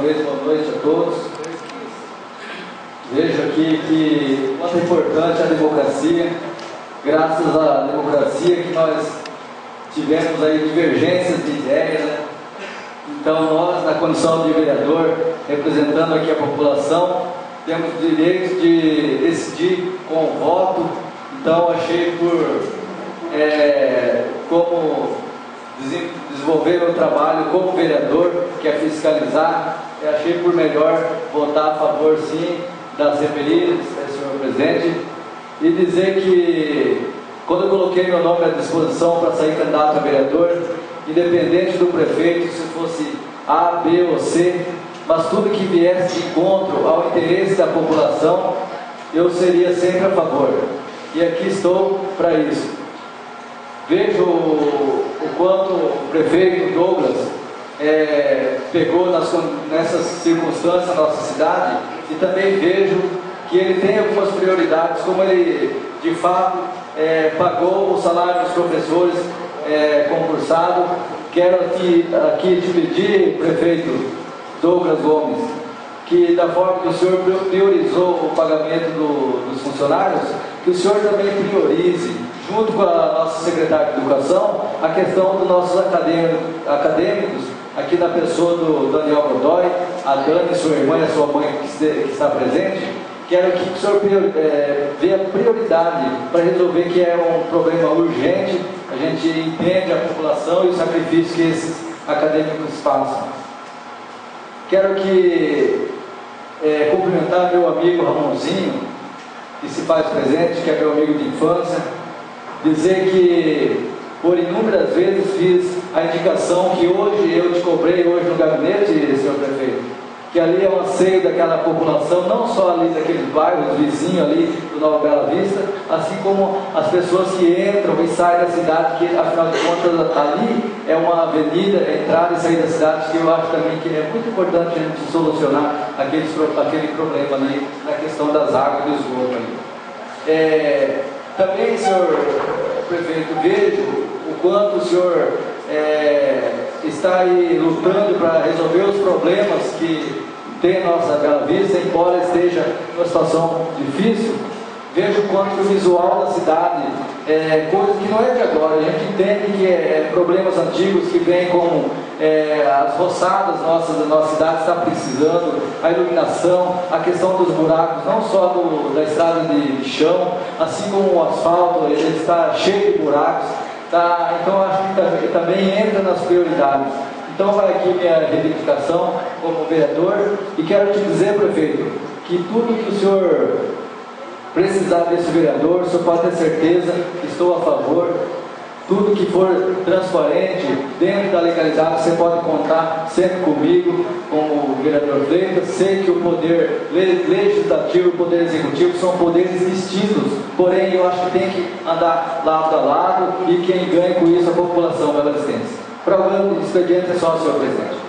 vez, boa noite a todos. Vejo aqui que quanto é importante a democracia, graças à democracia que nós tivemos aí divergências de ideias, né? Então nós, na condição de vereador, representando aqui a população, temos o direito de decidir com o voto. Então achei como desenvolver meu trabalho como vereador, que é fiscalizar, achei por melhor votar a favor sim da CPI, senhor presidente, e dizer que quando eu coloquei meu nome à disposição para sair candidato a vereador, independente do prefeito, se fosse A, B ou C, mas tudo que viesse de encontro ao interesse da população, eu seria sempre a favor. E aqui estou para isso. Vejo o quanto o prefeito Douglas pegou nessas circunstâncias na nossa cidade, e também vejo que ele tem algumas prioridades, como ele de fato pagou o salário dos professores concursados. Quero aqui te pedir, prefeito Douglas Gomes, que da forma que o senhor priorizou o pagamento dos funcionários, que o senhor também priorize, junto com a nossa secretária de Educação, a questão dos nossos acadêmicos, aqui na pessoa do Daniel Godoy, a Dani, sua irmã e a sua mãe que está presente. Quero que o senhor dê a prioridade para resolver, que é um problema urgente. A gente entende a população e o sacrifício que esses acadêmicos passam. Quero cumprimentar meu amigo Ramonzinho, que se faz presente, que é meu amigo de infância, dizer que por inúmeras vezes fiz a indicação que hoje eu te cobrei hoje no gabinete, senhor prefeito, que ali é um anseio daquela população, não só ali daqueles bairros vizinhos ali do Nova Bela Vista, assim como as pessoas que entram e saem da cidade, que afinal de contas ali é uma avenida, entrada e sair da cidade, que eu acho também que é muito importante a gente solucionar aquele problema ali na questão das águas e do esgoto ali. Também, senhor prefeito, vejo o quanto o senhor está aí lutando para resolver os problemas que tem a nossa Bela Vista, embora esteja numa situação difícil. Vejo o quanto o visual da cidade coisa que não é de agora. A gente entende que problemas antigos que vêm como as roçadas da nossa cidade está precisando, a iluminação, a questão dos buracos, não só da estrada de chão, assim como o asfalto, ele está cheio de buracos. Então acho que também entra nas prioridades. Então vai aqui minha reivindicação como vereador, e quero te dizer, prefeito, que tudo que o senhor precisar desse vereador, o senhor pode ter certeza que estou a favor. Tudo que for transparente, dentro da legalidade, você pode contar sempre comigo, como vereador Freitas. Sei que o poder legislativo e o poder executivo são poderes distintos, porém eu acho que tem que andar lado a lado, e quem ganha com isso é a população bela-vistense. Para o expediente é só, senhor presidente.